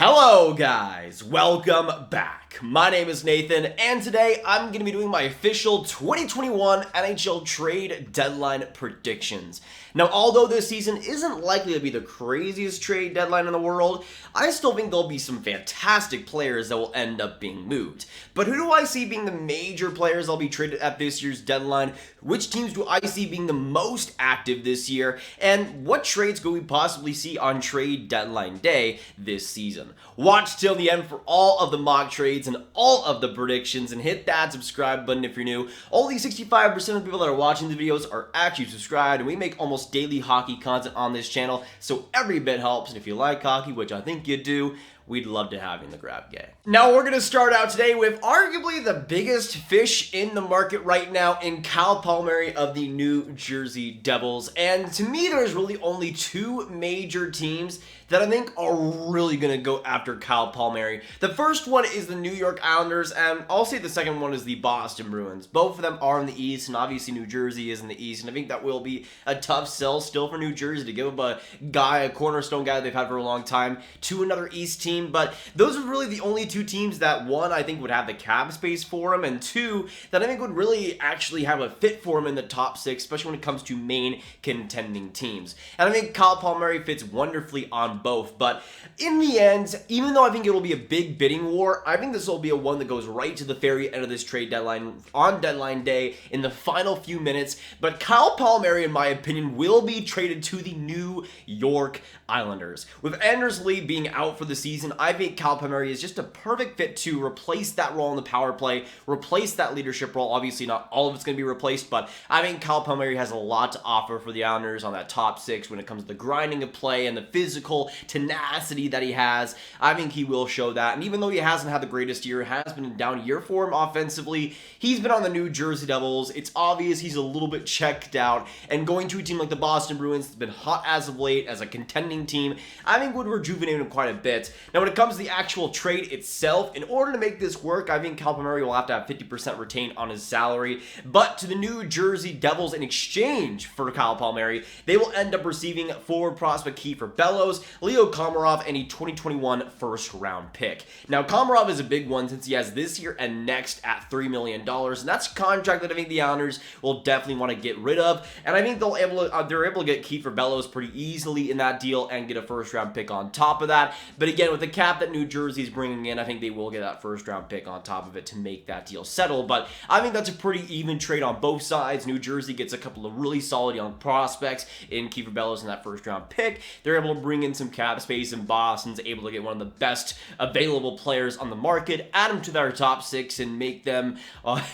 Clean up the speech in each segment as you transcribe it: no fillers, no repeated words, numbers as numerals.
Hello guys, welcome back. My name is Nathan, and today I'm going to be doing my official 2021 NHL trade deadline predictions. Now, although this season isn't likely to be the craziest trade deadline in the world, I still think there'll be some fantastic players that will end up being moved. But who do I see being the major players that'll be traded at this year's deadline? Which teams do I see being the most active this year? And what trades could we possibly see on trade deadline day this season? Watch till the end for all of the mock trades and all of the predictions, and hit that subscribe button if you're new. Only 65% of the people that are watching the videos are actually subscribed, and we make almost daily hockey content on this channel, so every bit helps. And if you like hockey, which I think you do, we'd love to have you in the Graviteh. Now we're going to start out today with arguably the biggest fish in the market right now in Kyle Palmieri of the New Jersey Devils. And to me, there's really only two major teams that I think are really going to go after Kyle Palmieri. The first one is the New York Islanders, and I'll say the second one is the Boston Bruins. Both of them are in the East, and obviously New Jersey is in the East, and I think that will be a tough sell still for New Jersey to give up a cornerstone guy they've had for a long time to another East team. But those are really the only two teams that, one, I think would have the cap space for him, and two, that I think would really actually have a fit for him in the top six, especially when it comes to main contending teams. And I think Kyle Palmieri fits wonderfully on both. But in the end, even though I think it will be a big bidding war, I think this will be a one that goes right to the very end of this trade deadline on deadline day in the final few minutes. But Kyle Palmieri, in my opinion, will be traded to the New York Islanders. With Anders Lee being out for the season, I think Kyle Palmieri is just a perfect fit to replace that role in the power play, replace that leadership role. Obviously, not all of it's going to be replaced, but I think Kyle Palmieri has a lot to offer for the Islanders on that top six when it comes to the grinding of play and the physical tenacity that he has. I think he will show that, and even though he hasn't had the greatest year, it has been a down year for him offensively, he's been on the New Jersey Devils. It's obvious he's a little bit checked out, and going to a team like the Boston Bruins has been hot as of late as a contending team, I think would rejuvenate him quite a bit. Now, when it comes to the actual trade itself, in order to make this work, I think Kyle Palmieri will have to have 50% retained on his salary, but to the New Jersey Devils, in exchange for Kyle Palmieri, they will end up receiving forward prospect Kiefer Bellows, Leo Komarov, and a 2021 first-round pick. Now, Komarov is a big one since he has this year and next at $3 million, and that's a contract that I think the Islanders will definitely want to get rid of, and I think they're able to get Kiefer Bellows pretty easily in that deal and get a first-round pick on top of that. But again, with the cap that New Jersey's bringing in, I think they will get that first-round pick on top of it to make that deal settle. But I think that's a pretty even trade on both sides. New Jersey gets a couple of really solid young prospects in Kiefer Bellows in that first-round pick. They're able to bring in some cap space, and Boston's able to get one of the best available players on the market, add them to their top six, and make them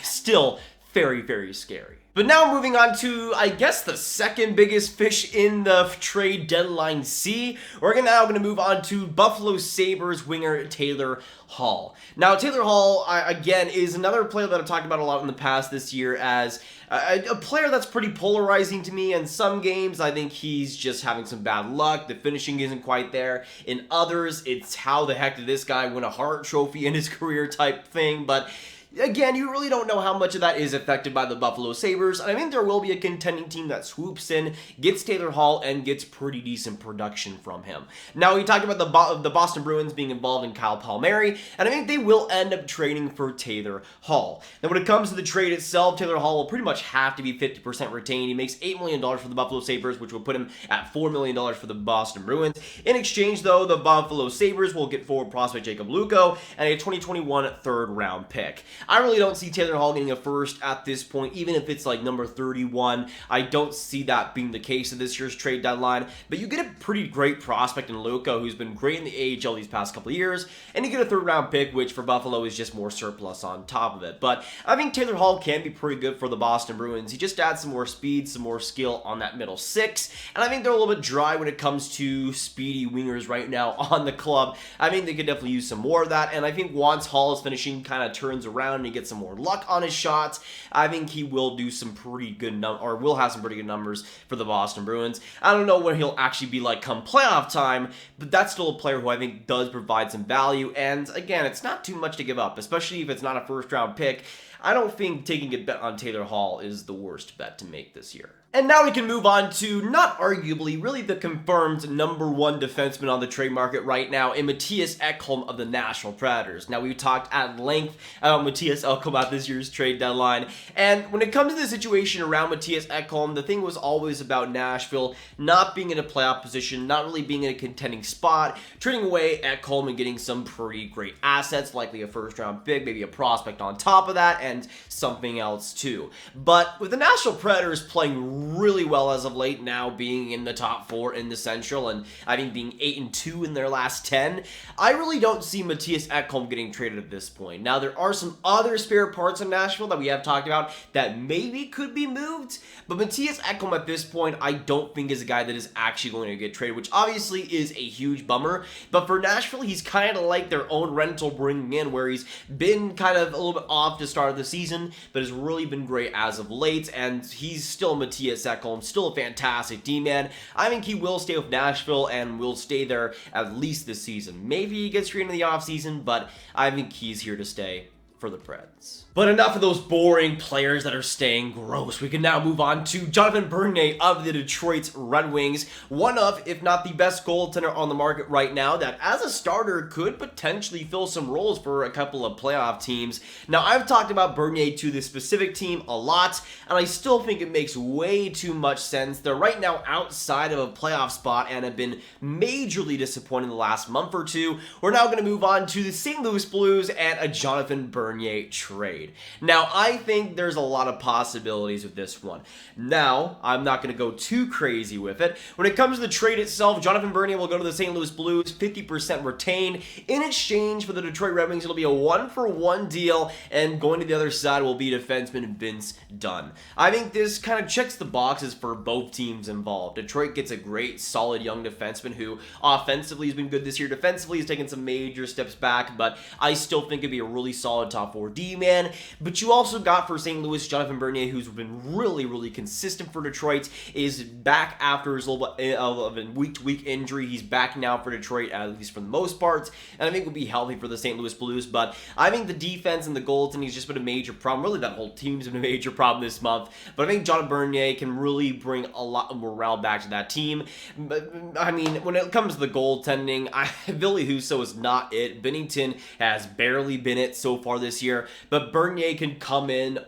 still very, very scary. But now moving on to, I guess, the second biggest fish in the trade deadline sea, we're now going to move on to Buffalo Sabres winger Taylor Hall. Now, Taylor Hall, again, is another player that I've talked about a lot in the past this year as a player that's pretty polarizing to me. In some games, I think he's just having some bad luck. The finishing isn't quite there. In others, it's how the heck did this guy win a Hart Trophy in his career type thing. But again, you really don't know how much of that is affected by the Buffalo Sabres, and I think there will be a contending team that swoops in, gets Taylor Hall, and gets pretty decent production from him. Now, we talked about the Boston Bruins being involved in Kyle Palmieri, and I think they will end up trading for Taylor Hall. Now, when it comes to the trade itself, Taylor Hall will pretty much have to be 50% retained. He makes $8 million for the Buffalo Sabres, which will put him at $4 million for the Boston Bruins. In exchange, though, the Buffalo Sabres will get forward prospect Jacob Luco and a 2021 third-round pick. I really don't see Taylor Hall getting a first at this point, even if it's like number 31. I don't see that being the case of this year's trade deadline, but you get a pretty great prospect in Luco, who's been great in the AHL these past couple of years, and you get a third-round pick, which for Buffalo is just more surplus on top of it. But I think Taylor Hall can be pretty good for the Boston Bruins. He just adds some more speed, some more skill on that middle six, and I think they're a little bit dry when it comes to speedy wingers right now on the club. I think they could definitely use some more of that, and I think once Hall's finishing kind of turns around and he gets some more luck on his shots, I think he will do some pretty good will have some pretty good numbers for the Boston Bruins. I don't know when he'll actually be like come playoff time, but that's still a player who I think does provide some value, and again, it's not too much to give up, especially if it's not a first round pick. I don't think taking a bet on Taylor Hall is the worst bet to make this year. And now we can move on to, not arguably, really the confirmed number one defenseman on the trade market right now in Mattias Ekholm of the Nashville Predators. Now, we've talked at length about Mattias Ekholm at this year's trade deadline, and when it comes to the situation around Mattias Ekholm, the thing was always about Nashville not being in a playoff position, not really being in a contending spot, trading away Ekholm and getting some pretty great assets, likely a first-round pick, maybe a prospect on top of that, and something else too. But with the Nashville Predators playing really well as of late, now being in the top 4 in the Central, and I mean being 8-2 in their last 10, I really don't see Mattias Ekholm getting traded at this point. Now, there are some other spare parts in Nashville that we have talked about that maybe could be moved, but Mattias Ekholm at this point, I don't think is a guy that is actually going to get traded, which obviously is a huge bummer. But for Nashville, he's kind of like their own rental bringing in, where he's been kind of a little bit off to start of the season, but has really been great as of late, and he's still Mattias Ekholm, still a fantastic D-man. I think he will stay with Nashville and will stay there at least this season. Maybe he gets traded in the offseason, but I think he's here to stay for the Preds. But enough of those boring players that are staying gross. We can now move on to Jonathan Bernier of the Detroit Red Wings, one of, if not the best goaltender on the market right now, that as a starter could potentially fill some roles for a couple of playoff teams. Now, I've talked about Bernier to this specific team a lot, and I still think it makes way too much sense. They're right now outside of a playoff spot and have been majorly disappointed in the last month or two. We're now going to move on to the St. Louis Blues and a Jonathan Bernier trade. Now, I think there's a lot of possibilities with this one. Now, I'm not going to go too crazy with it. When it comes to the trade itself, Jonathan Bernier will go to the St. Louis Blues, 50% retained. In exchange for the Detroit Red Wings, it'll be a 1-for-1 deal, and going to the other side will be defenseman Vince Dunn. I think this kind of checks the boxes for both teams involved. Detroit gets a great, solid young defenseman who offensively has been good this year. Defensively, has taken some major steps back, but I still think it'd be a really solid top 4 D-man. But you also got for St. Louis, Jonathan Bernier, who's been really, really consistent for Detroit, is back after his little bit of a week-to-week injury. He's back now for Detroit, at least for the most part, and I think will be healthy for the St. Louis Blues. But I think the defense and the goaltending has just been a major problem. Really, that whole team's been a major problem this month. But I think Jonathan Bernier can really bring a lot of morale back to that team. But, I mean, when it comes to the goaltending, Ville Husso is not it. Binnington has barely been it so far this year, but Bernier can come in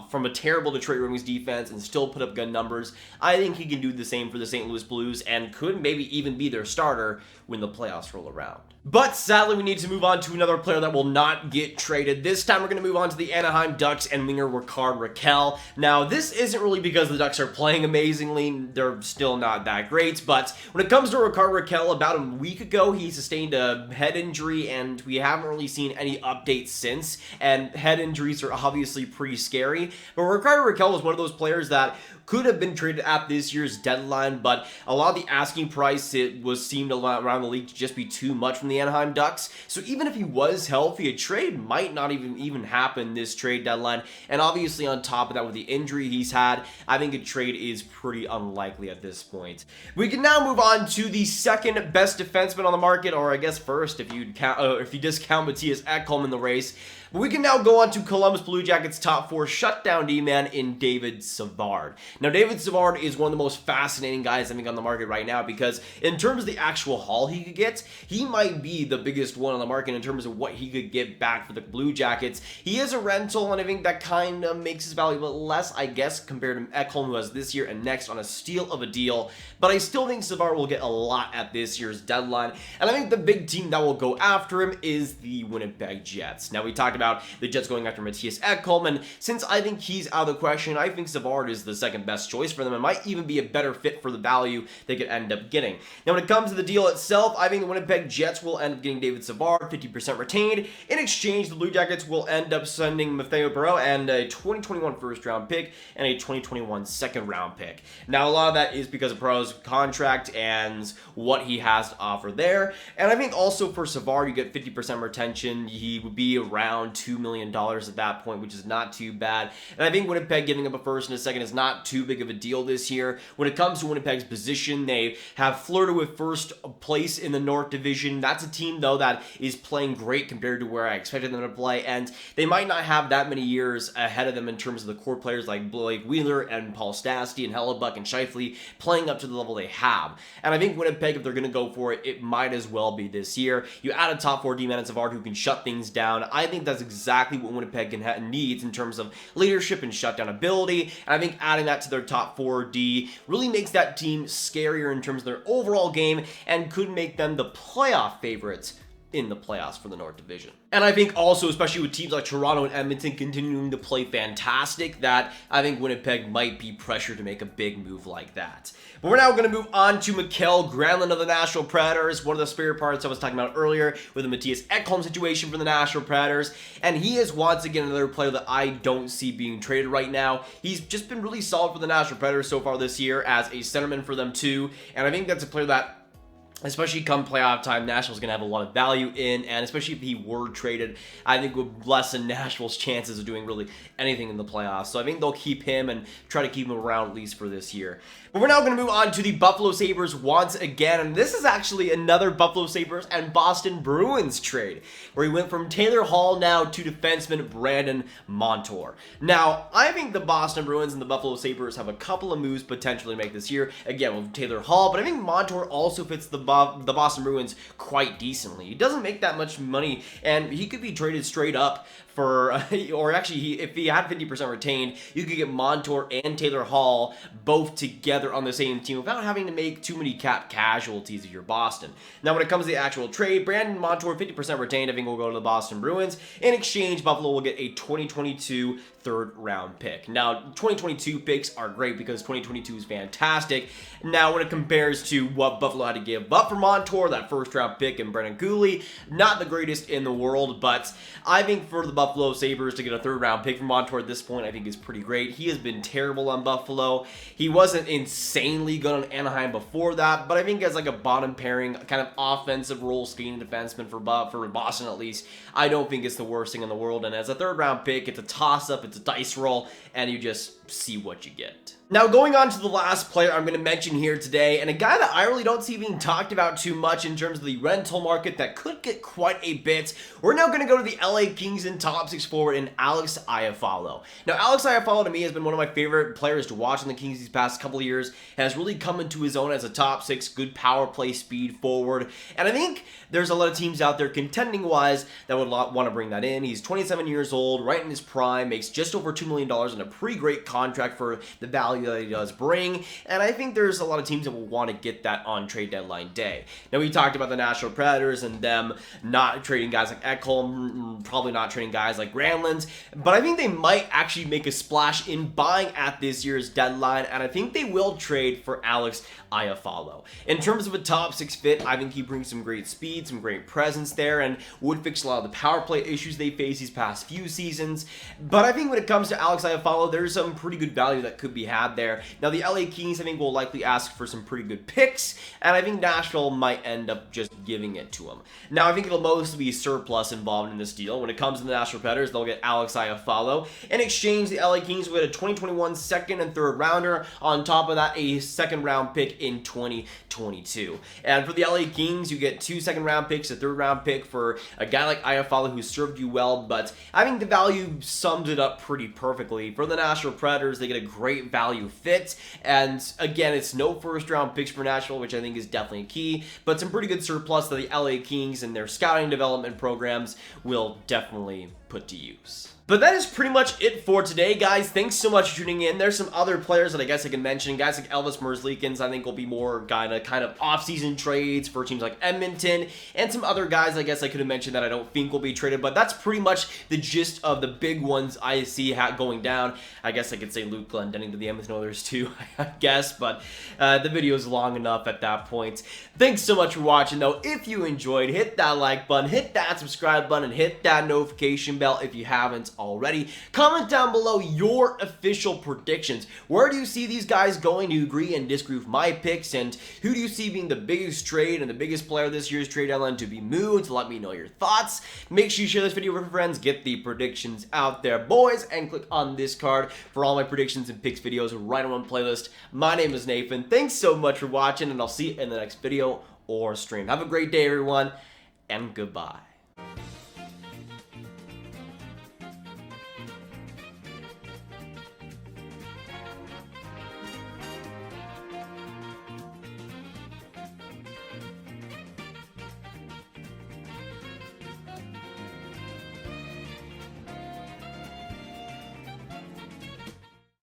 from a terrible Detroit Red Wings defense and still put up good numbers. I think he can do the same for the St. Louis Blues and could maybe even be their starter when the playoffs roll around. But sadly, we need to move on to another player that will not get traded. This time, we're going to move on to the Anaheim Ducks and winger Rickard Rakell. Now, this isn't really because the Ducks are playing amazingly. They're still not that great. But when it comes to Rickard Rakell, about a week ago, he sustained a head injury, and we haven't really seen any updates since. And head injuries are obviously pretty scary. But Rickard Rakell was one of those players that could have been traded at this year's deadline, but a lot of the asking price seemed around the league to just be too much from the Anaheim Ducks. So even if he was healthy, a trade might not even happen this trade deadline. And obviously on top of that, with the injury he's had, I think a trade is pretty unlikely at this point. We can now move on to the second best defenseman on the market, or I guess first if you discount Mattias Ekholm in the race. But we can now go on to Columbus Blue Jackets' top 4 shutdown D-man in David Savard. Now, David Savard is one of the most fascinating guys I think on the market right now, because in terms of the actual haul he could get, he might be the biggest one on the market in terms of what he could get back for the Blue Jackets. He is a rental, and I think that kind of makes his value a little less, I guess, compared to Ekholm, who has this year and next on a steal of a deal. But I still think Savard will get a lot at this year's deadline, and I think the big team that will go after him is the Winnipeg Jets. Now, we talked about the Jets going after Mattias Ekholm, and since I think he's out of the question, I think Savard is the second best choice for them and might even be a better fit for the value they could end up getting. Now, when it comes to the deal itself, I think the Winnipeg Jets will end up getting David Savard, 50% retained. In exchange, the Blue Jackets will end up sending Matteo Perreault and a 2021 first-round pick and a 2021 second-round pick. Now, a lot of that is because of Perreault's contract and what he has to offer there, and I think also for Savard, you get 50% retention. He would be around $2 million at that point, which is not too bad. And I think Winnipeg giving up a first and a second is not too big of a deal this year. When it comes to Winnipeg's position, they have flirted with first place place in the North Division. That's a team, though, that is playing great compared to where I expected them to play, and they might not have that many years ahead of them in terms of the core players like Blake Wheeler and Paul Stastny and Hellebuck and Scheifele playing up to the level they have. And I think Winnipeg, if they're going to go for it, it might as well be this year. You add a top 4 D-man and Savard who can shut things down. I think that's exactly what Winnipeg needs in terms of leadership and shutdown ability, and I think adding that to their top 4 D really makes that team scarier in terms of their overall game and could make them the playoff favorites in the playoffs for the North Division. And I think also, especially with teams like Toronto and Edmonton continuing to play fantastic, that I think Winnipeg might be pressured to make a big move like that. But we're now going to move on to Mikael Granlund of the Nashville Predators, one of the spare parts I was talking about earlier with the Mattias Ekholm situation for the Nashville Predators. And he is once again another player that I don't see being traded right now. He's just been really solid for the Nashville Predators so far this year as a centerman for them too. And I think that's a player that, especially come playoff time, Nashville's going to have a lot of value in, and especially if he were traded, I think would lessen Nashville's chances of doing really anything in the playoffs. So I think they'll keep him and try to keep him around at least for this year. But we're now going to move on to the Buffalo Sabres once again, and this is actually another Buffalo Sabres and Boston Bruins trade, where he went from Taylor Hall now to defenseman Brandon Montour. Now, I think the Boston Bruins and the Buffalo Sabres have a couple of moves potentially to make this year, again with Taylor Hall, but I think Montour also fits the Boston Bruins quite decently. He doesn't make that much money, and he could be traded straight up for, or actually, if he had 50% retained, you could get Montour and Taylor Hall both together on the same team without having to make too many cap casualties if you're Boston. Now, when it comes to the actual trade, Brandon Montour, 50% retained, I think will go to the Boston Bruins. In exchange, Buffalo will get a 2022 third-round pick. Now, 2022 picks are great because 2022 is fantastic. Now, when it compares to what Buffalo had to give up for Montour, that first-round pick and Brendan Cooley, not the greatest in the world, but I think for the Buffalo Sabres to get a third-round pick from Montour at this point, I think is pretty great. He has been terrible on Buffalo. He wasn't insanely good on Anaheim before that, but I think as like a bottom pairing, kind of offensive role skating defenseman for Boston at least, I don't think it's the worst thing in the world. And as a third-round pick, it's a toss-up, it's a dice roll, and you just see what you get. Now, going on to the last player I'm going to mention here today, and a guy that I really don't see being talked about too much in terms of the rental market that could get quite a bit. We're now going to go to the LA Kings in top 6 forward in Alex Iafallo. Now, Alex Iafallo to me has been one of my favorite players to watch in the Kings these past couple of years, has really come into his own as a top 6 good power play speed forward, and I think there's a lot of teams out there contending-wise that would want to bring that in. He's 27 years old, right in his prime, makes just over $2 million in a pretty great contract for the value that he does bring, and I think there's a lot of teams that will want to get that on trade deadline day. Now, we talked about the Nashville Predators and them not trading guys like Ekholm, probably not trading guys like Granlund, but I think they might actually make a splash in buying at this year's deadline, and I think they will trade for Alex Iafallo. In terms of a top 6 fit, I think he brings some great speed, some great presence there, and would fix a lot of the power play issues they face these past few seasons. But I think when it comes to Alex Iafallo, there's some pretty good value that could be had there. Now, the LA Kings, I think, will likely ask for some pretty good picks, and I think Nashville might end up just giving it to him. Now, I think it'll mostly be surplus involved in this deal. When it comes to the Nashville Predators, they'll get Alex Iafallo. In exchange, the LA Kings will get a 2021 second and third rounder. On top of that, a second-round pick in 2022. And for the LA Kings, you get 2 second-round picks, a third-round pick for a guy like Iafallo who served you well, but I think the value sums it up pretty perfectly. For the Nashville Predators, they get a great value fit, and again, it's no first-round picks for Nashville, which I think is definitely key, but some pretty good surplus that the LA Kings and their scouting development programs will definitely put to use. But that is pretty much it for today, guys. Thanks so much for tuning in. There's some other players that I guess I can mention. Guys like Elvis Merzlikins, I think will be more kind of off-season trades for teams like Edmonton, and some other guys I guess I could have mentioned that I don't think will be traded, but that's pretty much the gist of the big ones I see going down. I guess I could say Luke Glendening to the Edmonton Oilers too, I guess, but the video is long enough at that point. Thanks so much for watching, though. If you enjoyed, hit that like button, hit that subscribe button, and hit that notification bell if you haven't already. Comment down below your official predictions. Where do you see these guys going? Do you agree and disagree with my picks? And who do you see being the biggest trade and the biggest player this year's trade deadline to be moved? Let me know your thoughts. Make sure you share this video with your friends. Get the predictions out there, boys, and click on this card for all my predictions and picks videos right on one playlist. My name is Nathan. Thanks so much for watching, and I'll see you in the next video. or stream. Have a great day, everyone, and goodbye.